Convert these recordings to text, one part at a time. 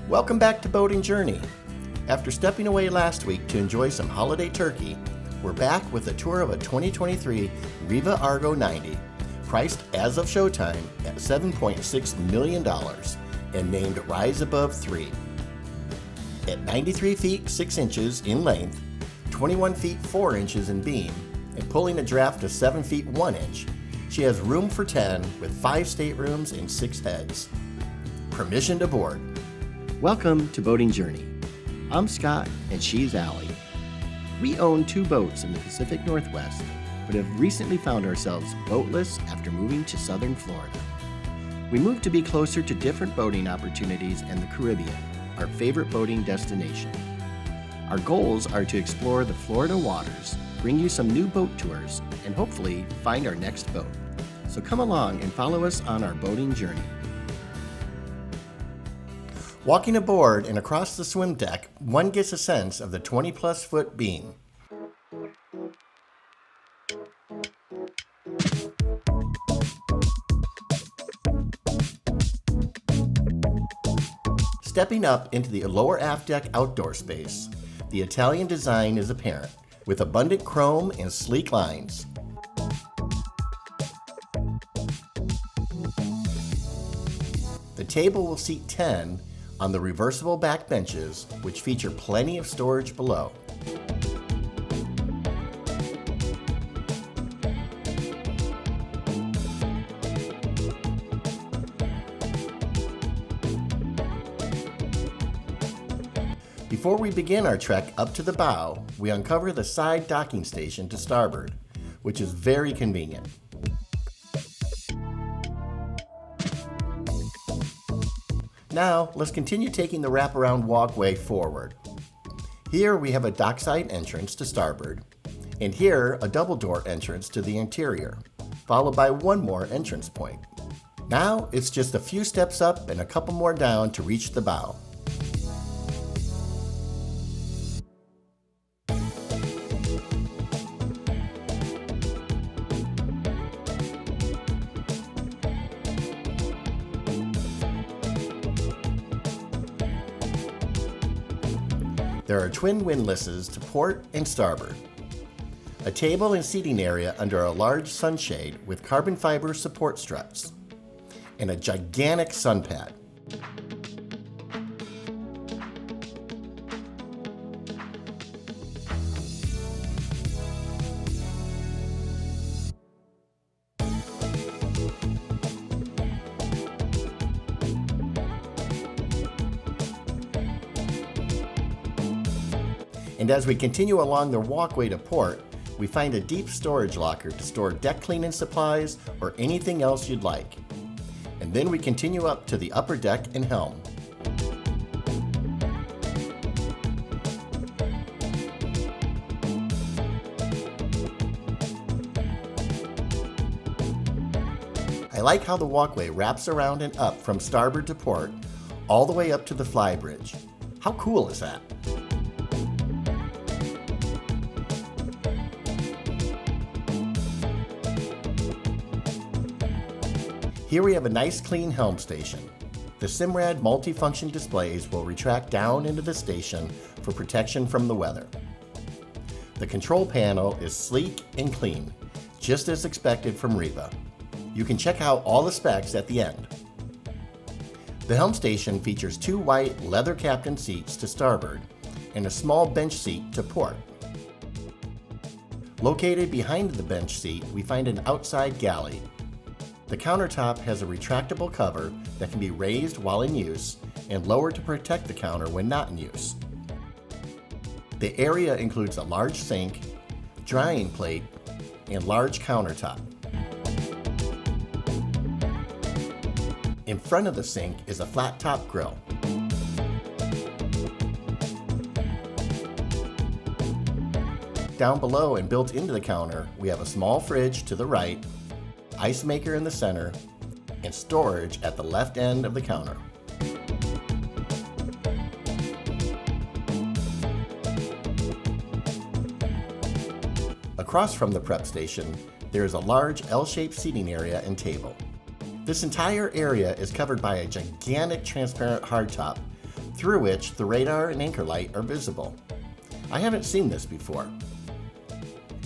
Welcome back to Boating Journey. After stepping away last week to enjoy some holiday turkey, we're back with a tour of a 2023 Riva Argo 90, priced as of showtime at $7.6 million and named Rise Above 3. At 93 feet 6 inches in length, 21 feet 4 inches in beam, and pulling a draft of 7 feet 1 inch, she has room for 10 with 5 staterooms and 6 heads. Permission to board. Welcome to Boating Journey. I'm Scott and she's Allie. We own 2 boats in the Pacific Northwest, but have recently found ourselves boatless after moving to southern Florida. We moved to be closer to different boating opportunities in the Caribbean, our favorite boating destination. Our goals are to explore the Florida waters, bring you some new boat tours, and hopefully find our next boat. So come along and follow us on our boating journey. Walking aboard and across the swim deck, one gets a sense of the 20-plus foot beam. Stepping up into the lower aft deck outdoor space, the Italian design is apparent, with abundant chrome and sleek lines. The table will seat 10 on the reversible back benches, which feature plenty of storage below. Before we begin our trek up to the bow, we uncover the side docking station to starboard, which is very convenient. Now, let's continue taking the wraparound walkway forward. Here we have a dockside entrance to starboard, and here a double door entrance to the interior, followed by one more entrance point. Now it's just a few steps up and a couple more down to reach the bow. There are twin windlasses to port and starboard, a table and seating area under a large sunshade with carbon fiber support struts, and a gigantic sun pad. And as we continue along the walkway to port, we find a deep storage locker to store deck cleaning supplies or anything else you'd like. And then we continue up to the upper deck and helm. I like how the walkway wraps around and up from starboard to port, all the way up to the flybridge. How cool is that? Here we have a nice clean helm station. The Simrad multifunction displays will retract down into the station for protection from the weather. The control panel is sleek and clean, just as expected from Riva. You can check out all the specs at the end. The helm station features 2 white leather captain seats to starboard and a small bench seat to port. Located behind the bench seat, we find an outside galley. The countertop has a retractable cover that can be raised while in use and lowered to protect the counter when not in use. The area includes a large sink, drying plate, and large countertop. In front of the sink is a flat top grill. Down below and built into the counter, we have a small fridge to the right, ice maker in the center, and storage at the left end of the counter. Across from the prep station, there is a large L-shaped seating area and table. This entire area is covered by a gigantic transparent hardtop through which the radar and anchor light are visible. I haven't seen this before.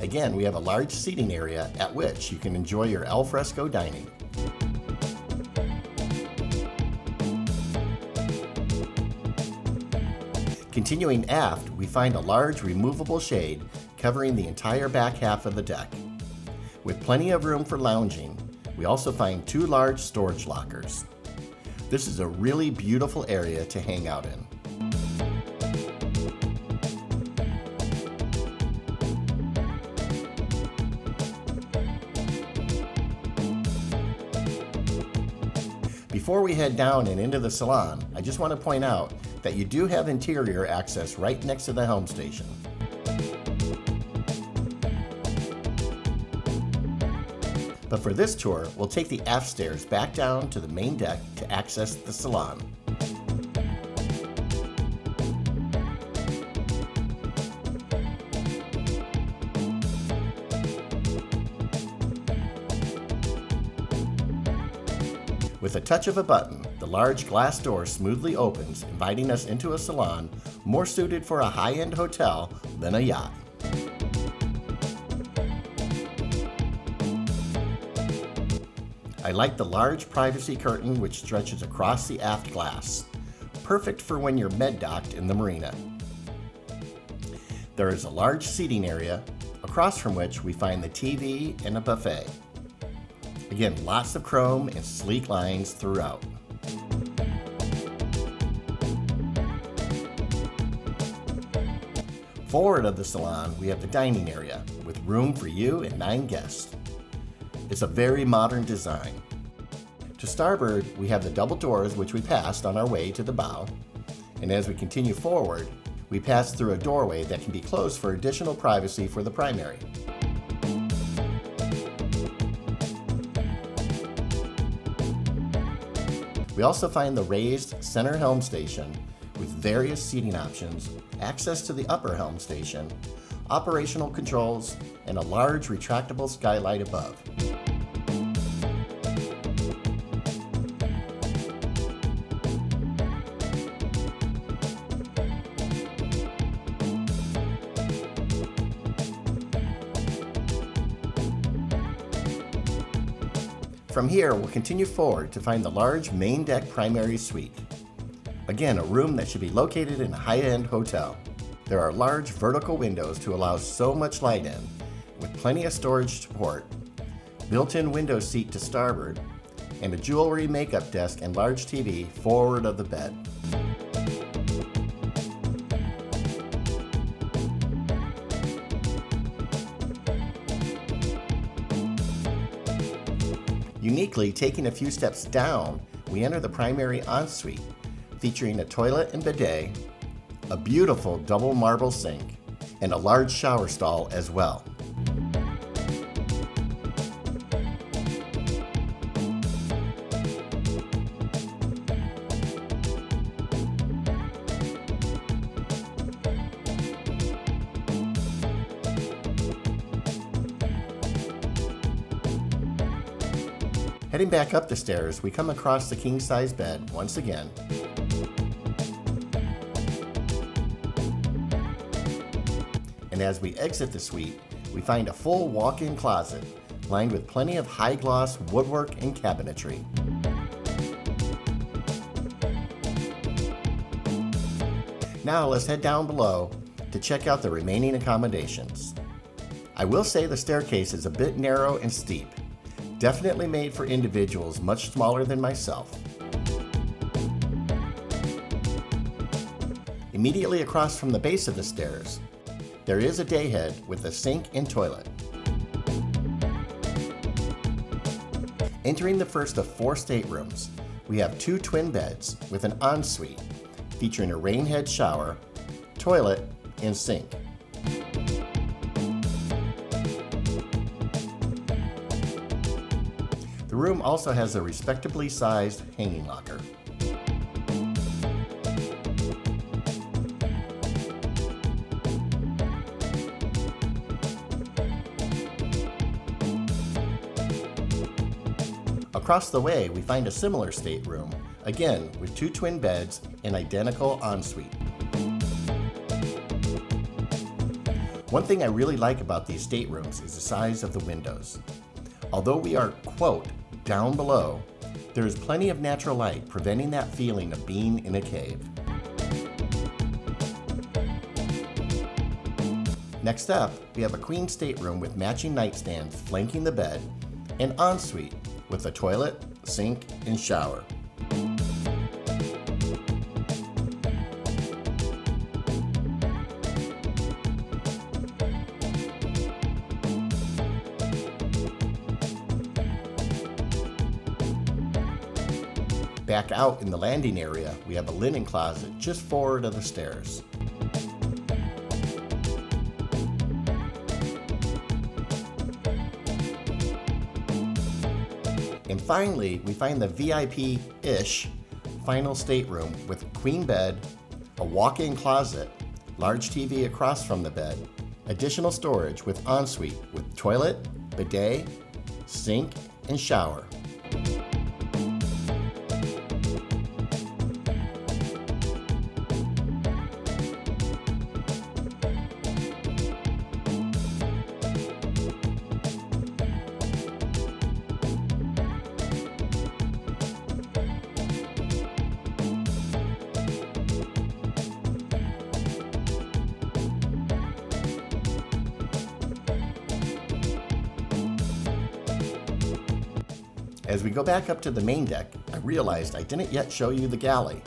Again, we have a large seating area at which you can enjoy your al fresco dining. Continuing aft, we find a large removable shade covering the entire back half of the deck. With plenty of room for lounging, we also find 2 large storage lockers. This is a really beautiful area to hang out in. Before we head down and into the salon, I just want to point out that you do have interior access right next to the helm station. But for this tour, we'll take the aft stairs back down to the main deck to access the salon. With a touch of a button, the large glass door smoothly opens, inviting us into a salon more suited for a high-end hotel than a yacht. I like the large privacy curtain which stretches across the aft glass, perfect for when you're med-docked in the marina. There is a large seating area, across from which we find the TV and a buffet. Again, lots of chrome and sleek lines throughout. Forward of the salon, we have the dining area with room for you and 9 guests. It's a very modern design. To starboard, we have the double doors which we passed on our way to the bow, and as we continue forward, we pass through a doorway that can be closed for additional privacy for the primary. We also find the raised center helm station with various seating options, access to the upper helm station, operational controls, and a large retractable skylight above. From here, we'll continue forward to find the large main deck primary suite. Again, a room that should be located in a high-end hotel. There are large vertical windows to allow so much light in, with plenty of storage support, built-in window seat to starboard, and a jewelry makeup desk and large TV forward of the bed. Uniquely, taking a few steps down, we enter the primary ensuite, featuring a toilet and bidet, a beautiful double marble sink, and a large shower stall as well. Heading back up the stairs, we come across the king-size bed once again. And as we exit the suite, we find a full walk-in closet lined with plenty of high-gloss woodwork and cabinetry. Now let's head down below to check out the remaining accommodations. I will say the staircase is a bit narrow and steep. Definitely made for individuals much smaller than myself. Immediately across from the base of the stairs, there is a dayhead with a sink and toilet. Entering the first of 4 staterooms, we have 2 twin beds with an ensuite featuring a rainhead shower, toilet, and sink. The room also has a respectably sized hanging locker. Across the way, we find a similar stateroom again with 2 twin beds and identical ensuite. One thing I really like about these staterooms is the size of the windows. Although we are, quote, down below, there is plenty of natural light preventing that feeling of being in a cave. Next up, we have a queen stateroom with matching nightstands flanking the bed, and ensuite with a toilet, sink, and shower. Back out in the landing area, we have a linen closet just forward of the stairs. And finally, we find the VIP-ish final stateroom with queen bed, a walk-in closet, large TV across from the bed, additional storage with ensuite with toilet, bidet, sink, and shower. As we go back up to the main deck, I realized I didn't yet show you the galley.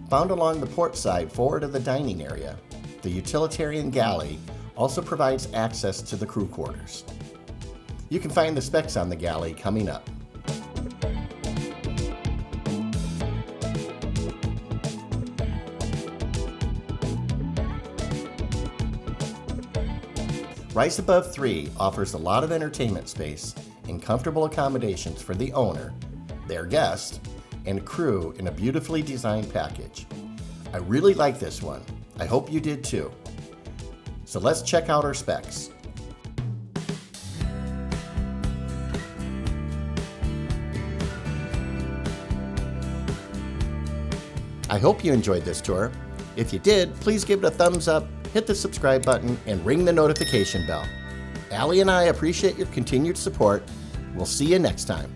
Found along the port side forward of the dining area, the utilitarian galley also provides access to the crew quarters. You can find the specs on the galley coming up. Rise Above 3 offers a lot of entertainment space and comfortable accommodations for the owner, their guest, and crew in a beautifully designed package. I really like this one. I hope you did too. So let's check out our specs. I hope you enjoyed this tour. If you did, please give it a thumbs up, hit the subscribe button, and ring the notification bell. Allie and I appreciate your continued support. We'll see you next time.